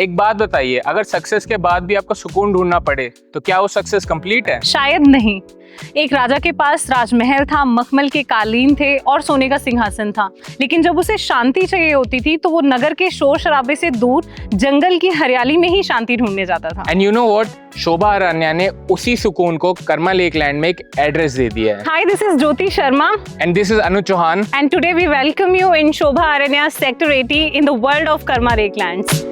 एक बात बताइए, अगर सक्सेस के बाद भी आपको सुकून ढूंढना पड़े तो क्या वो सक्सेस कंप्लीट है? शायद नहीं। एक राजा के पास राजमहल था, मखमल के कालीन थे और सोने का सिंहासन था, लेकिन जब उसे शांति चाहिए होती थी तो वो नगर के शोर शराबे से दूर जंगल की हरियाली में ही शांति ढूंढने जाता था। एंड यू नो व्हाट, शोभा अरण्या ने उसी सुकून को कर्मा लेक लैंड में एक एड्रेस दे दिया है। Hi, this is Jyoti Sharma and this is Anu Chauhan and today we welcome you in Shobha Aranya sector 80 in the world of Karma Lake Lands.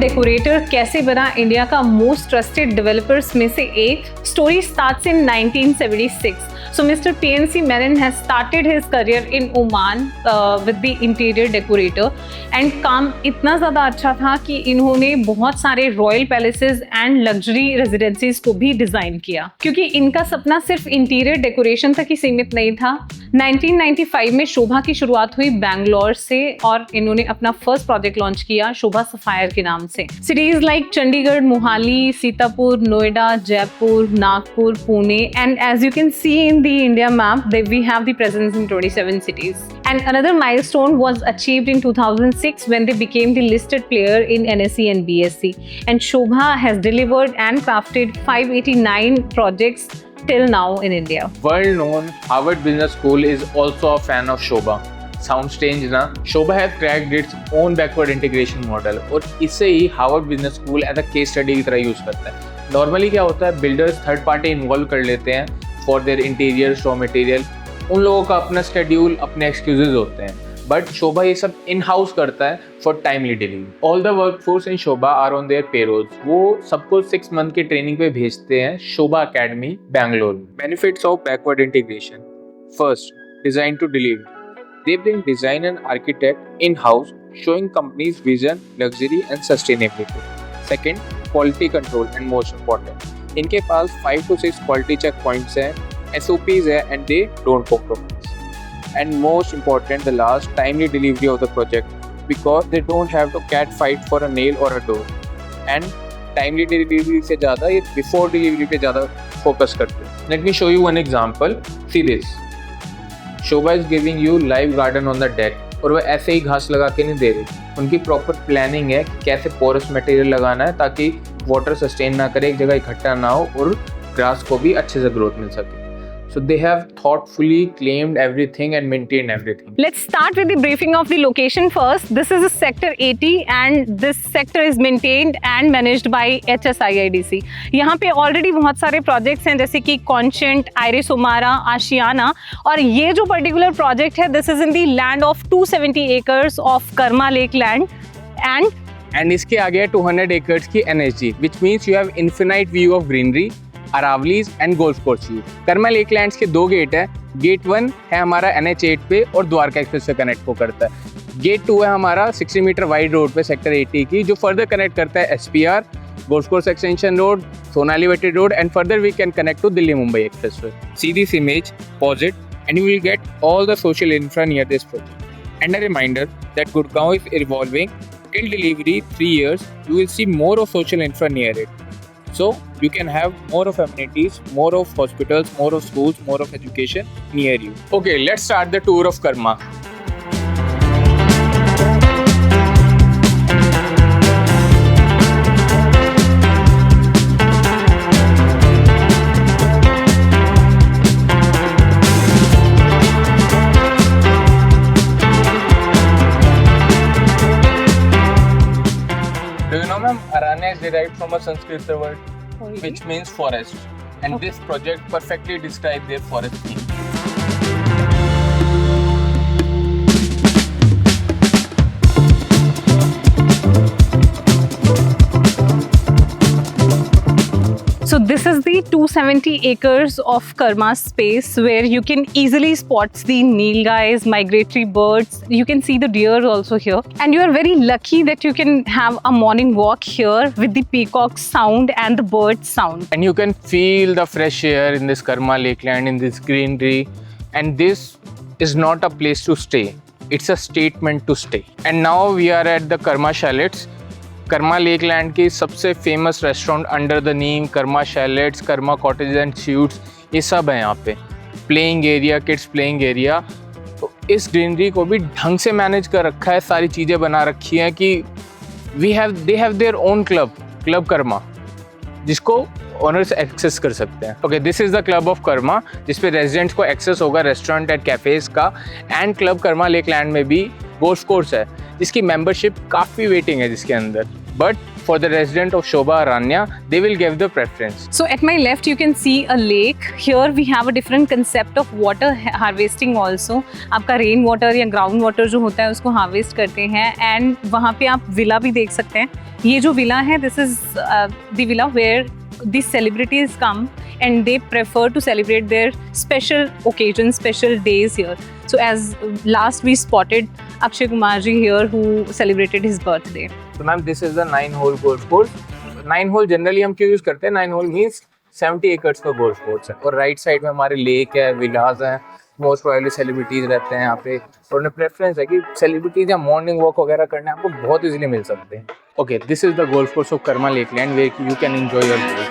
Decorator कैसे बना इंडिया का मोस्ट ट्रस्टेड डेवलपर्स में से एक? Story starts in 1976. So Mr. PNC Menon has started his career in Oman with the interior decorator and काम इतना ज़्यादा अच्छा था कि इन्होंने बहुत सारे रॉयल पैलेसेस एंड लग्जरी रेजिडेंसीज को भी डिज़ाइन किया, क्योंकि इनका सपना सिर्फ इंटीरियर डेकोरेशन तक ही सीमित नहीं था। 1995 में शोभा की शुरुआत हुई बैंगलोर से और इन्होंने अपना फर्स्ट प्रोजेक्ट लॉन्च किया शोभा सफायर के नाम से। Cities like Chandigarh, Mohali, Sitapur, Noida, Jaipur, Nagpur, Pune and as you can see in the India map, we have the presence in 27 cities. And another milestone was achieved in 2006 when they became the listed player in NSE and BSE. And Shobha has delivered and crafted 589 projects till now in India. World-known Harvard Business School is also a fan of Shobha. Sounds strange ना? Shobha has cracked its own backward integration model और इसे ही Harvard Business School as a case study की तरह use करता है। Normally क्या होता है, बिल्डर्स थर्ड पार्टी इन्वॉल्व कर लेते हैं for their interior raw material. उन लोगों का अपना शेड्यूल, अपने एक्सक्यूजेज होते हैं, बट शोभा ये सब इन हाउस करता है for timely delivery. All the workforce in Sobha are on their payrolls. वो सबको 6 मंथ की ट्रेनिंग पे भेजते हैं शोभा अकेडमी बैंगलोर में। Benefits of backward integration: first, design to delivery. They bring design and architect in-house, showing company's vision, luxury and sustainability. Second, quality control and most important, इनके पास 5 to 6 quality check points हैं, SOPs है and they don't compromise. And most important, the last, timely delivery of the project because they don't have to cat fight for a nail or a door. And timely delivery से ज़्यादा ये before delivery पे ज़्यादा focus करते हैं. Let me show you one example. See this. Shobha is giving you live garden on the deck और वो ऐसे ही घास लगा के नहीं दे रही। उनकी प्रॉपर प्लानिंग है कि कैसे पोरस मटेरियल लगाना है ताकि वाटर सस्टेन ना करे, एक जगह इकट्ठा ना हो और ग्रास को भी अच्छे से ग्रोथ मिल सके। So they have thoughtfully claimed everything and maintained everything. Let's start with the briefing of the location first. This is a sector 80 and this sector is maintained and managed by HSIIDC. यहाँ पे already बहुत सारे projects हैं जैसे कि Conscient, Iris Omara, Ashiana, और ये जो particular project है, this is in the land of 270 acres of Karma Lake land and इसके आगे है 200 acres की NHG, which means you have infinite view of greenery, Aravallis and golf course view. Karma Lake lands के 2 gate है। Gate 1 है हमारा NH8 पे और द्वारका एक्सप्रेस से कनेक्ट को करता है। गेट 2 है हमारा 60 मीटर वाइड रोड पे सेक्टर 80 की, जो फर्दर कनेक्ट करता है SPR, golf course extension road, सोनाली वेटेड road and further we can connect to Delhi Mumbai expressway. See this image, pause it and you will get all the social infra near this project. And a reminder that Gurgaon is evolving. Till delivery 3 years, you will see more of social infra near it. So you can have more of amenities, more of hospitals, more of schools, more of education near you. Okay, let's start the tour of Karma. Do you know, ma'am, Aranya is derived from a Sanskrit word which means forest, and this project perfectly describes their forest theme. So this is the 270 acres of Karma space where you can easily spot the nilgais, migratory birds. You can see the deer also here. And you are very lucky that you can have a morning walk here with the peacock sound and the bird sound. And you can feel the fresh air in this Karma Lakeland, in this greenery. And this is not a place to stay. It's a statement to stay. And now we are at the Karma Chalets. Karma Lake Land की सबसे famous restaurant Under the Neem, Karma Chalets, Karma Cottage and Suites, ये सब है यहाँ पे। Playing area, kids playing area. तो इस greenery को भी ढंग से मैनेज कर रखा है, सारी चीज़ें बना रखी हैं कि they have their own club Karma, जिसको ओनर्स एक्सेस कर सकते हैं। Okay, this is the club of Karma, जिसपे रेजिडेंट्स को एक्सेस होगा रेस्टोरेंट एंड कैफ़ेज़ का। And club Karma Lake land में भी गोल्फ कोर्स है, जिसकी मेंबरशिप काफ़ी वेटिंग है जिसके अंदर। But for the resident of Shobha Aranya, they will give the preference. So at my left you can see a lake. Here we have a different concept of water harvesting also. आपका rain water या ground water जो होता है उसको harvest करते हैं। And वहाँ पे आप विला भी देख सकते हैं। ये जो विला है, this is the villa where the celebrities come and they prefer to celebrate their special occasions, special days here. So as last we spotted Akshay Kumar ji here who celebrated his birthday. So ma'am, this is the 9-hole golf course. 9-hole generally हम क्यों use करते हैं? 9-hole means 70 acres का golf course है, और right side में हमारे lake है, विलाज हैं, मोस्ट प्रोबेबली सेलिब्रिटीज रहते हैं यहाँ पे, और उन्हें प्रेफरेंस है कि सेलिब्रिटीज या मॉर्निंग वॉक वगैरह करने आपको बहुत इजीली मिल सकते हैं। Okay, this is the golf course of Karma Lake Land where you can enjoy your golf.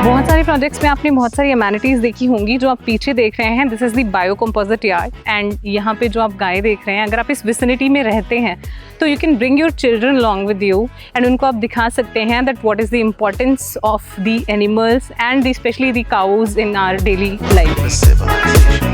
बहुत सारे प्रोजेक्ट्स में आपने बहुत सारी अमेनिटीज देखी होंगी। जो आप पीछे देख रहे हैं, this is the bio composite yard. And यहाँ पे जो आप गाय देख रहे हैं, अगर आप इस विसिनिटी में रहते हैं तो you can bring your children along with you and उनको आप दिखा सकते हैं that what is the importance of the animals and specially the cows in our daily life.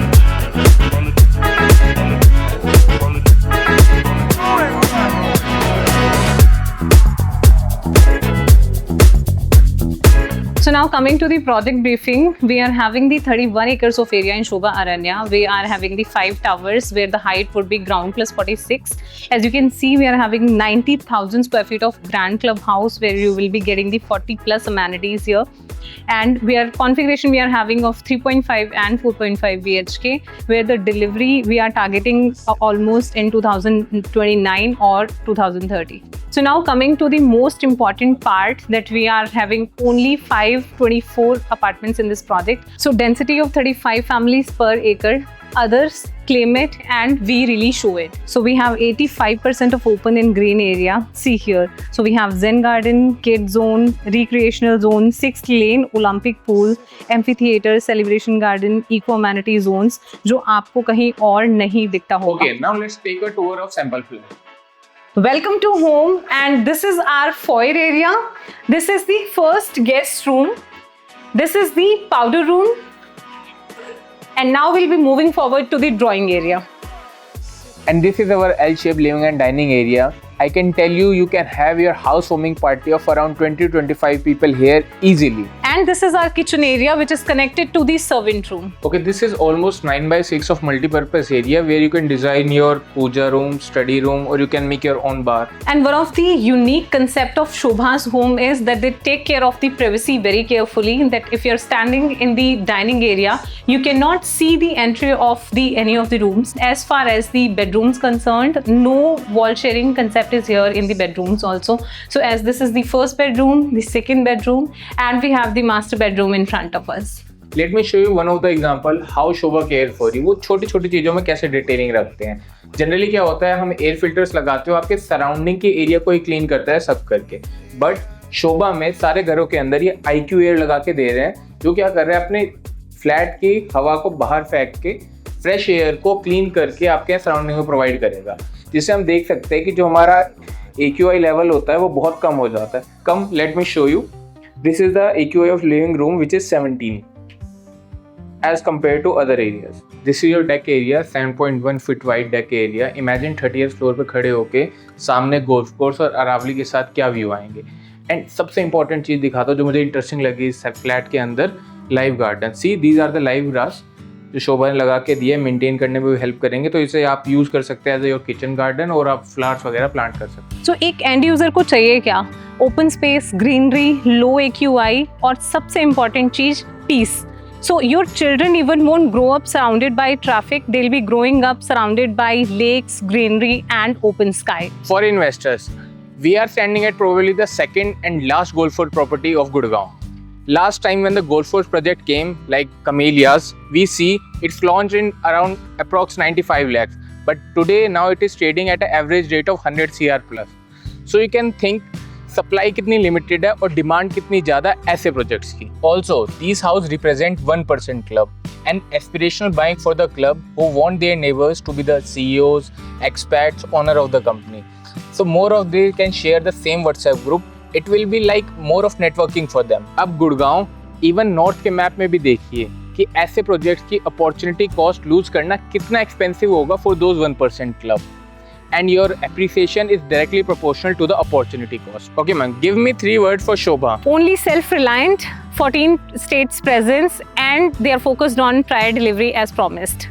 So now coming to the project briefing, we are having the 31 acres of area in Shobha Aranya. We are having the 5 towers where the height would be ground plus 46. As you can see, we are having 90,000 square feet of grand clubhouse where you will be getting the 40 plus amenities here. And configuration we are having of 3.5 and 4.5 BHK, where the delivery we are targeting almost in 2029 or 2030. So now coming to the most important part, that we are having only 524 apartments in this project. So density of 35 families per acre. Others claim it and we really show it. So we have 85% of open and green area. See here. So we have Zen garden, kid zone, recreational zone, 6 lane Olympic pool, amphitheater, celebration garden, eco amenity zones, जो आपको कहीं और नहीं दिखता होगा. Okay, now let's take a tour of sample flat. Welcome to home, and this is our foyer area. This is the first guest room. This is the powder room. And now we'll be moving forward to the drawing area. And this is our L-shaped living and dining area. I can tell you, you can have your housewarming party of around 20-25 people here easily. And this is our kitchen area, which is connected to the servant room. Okay, this is almost 9x6 of multi-purpose area where you can design your puja room, study room, or you can make your own bar. And one of the unique concept of Shobha's home is that they take care of the privacy very carefully. That if you're standing in the dining area, you cannot see the entry of any of the rooms. As far as the bedrooms concerned, no wall sharing concept is here in the bedrooms also. So as this is the first bedroom, the second bedroom, and we have the master bedroom in front of us. Let me show you one of the example how Shobha care for you. वो छोटी छोटी चीज़ों में कैसे detailing रखते हैं. Generally क्या होता है, हम एयर फिल्टर्स लगाते हो, आपके सराउंडिंग के एरिया को ही क्लीन करता है सब करके. बट शोभा में सारे घरों के अंदर ये IQ एयर लगा के दे रहे हैं, जो क्या कर रहे हैं, अपने फ्लैट की हवा को बाहर फेंक के फ्रेश एयर को क्लीन करके आपके सराउंडिंग में प्रोवाइड करेगा, जिससे हम देख सकते हैं कि जो हमारा AQI लेवल होता है वो बहुत कम हो जाता है. Come, let me show you. This is the AQI of living room, which is 17 as compared to other areas. This is your deck area, 7.1 feet wide deck area. Imagine 30th floor पे खड़े होके सामने golf course और अरावली के साथ क्या view आएंगे. And सबसे इंपॉर्टेंट चीज़ दिखाता हूँ जो मुझे इंटरेस्टिंग लगी इस फ्लैट के अंदर, live garden. See, these are the live grass जो शोभा ने लगा के दिए, मेंटेन करने में भी हेल्प करेंगे. तो इसे आप यूज़ कर सकते हैं एज योर किचन गार्डन, और आप फ्लावर्स वगैरह प्लांट कर सकते हैं. So एक एंड यूजर को चाहिए क्या? ओपन स्पेस, ग्रीनरी, लो AQI, और सबसे इम्पॉर्टेंट चीज piece. So your children even won't grow up surrounded by traffic. They'll be growing up surrounded by lakes, greenery, and open sky. For investors, we are standing at probably the second and last Golf Fort property of Gurgaon. Last time when the Golf Force project came, like Camellias, we see it's launched in around approx 95 lakhs. But today now it is trading at an average rate of 100 CR plus. So you can think supply कितनी limited है और demand कितनी ज़्यादा ऐसे projects की. Also, these houses represent 1% club and aspirational buying for the club who want their neighbors to be the CEOs, expats, owner of the company. So more of they can share the same WhatsApp group. It will be like more of networking for them. अब Gurgaon even north के map में भी देखिए कि ऐसे projects की opportunity cost loose करना कितना एक्सपेंसिव होगा for those 1% club. And your appreciation is directly proportional to the opportunity cost. Okay, man, give me 3 words for Shobha. Only self-reliant, 14 states presence, and they are focused on prior delivery as promised.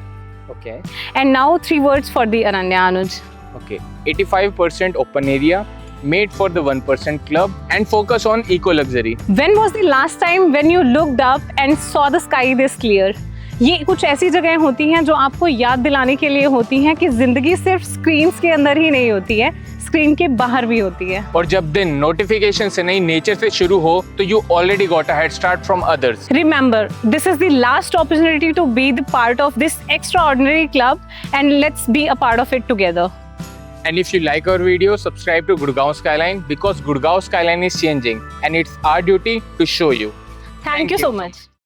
Okay. And now 3 words for the Ananya, Anuj. Okay. 85% open area, made for the 1% club, and focus on eco luxury. When was the last time when you looked up and saw the sky this clear? ये कुछ ऐसी जगहें होती हैं जो आपको याद दिलाने के लिए होती हैं कि जिंदगी सिर्फ स्क्रीन्स के अंदर ही नहीं होती है, स्क्रीन के बाहर भी होती है. और जब दिन नोटिफिकेशन से नहीं नेचर से शुरू हो तो you already got a head start from others. Remember, this is the last opportunity to be the part of this extraordinary club, and let's be a part of it together. And if you like our video, subscribe to Gurgaon Skyline because Gurgaon Skyline is changing and it's our duty to show you. Thank you so much.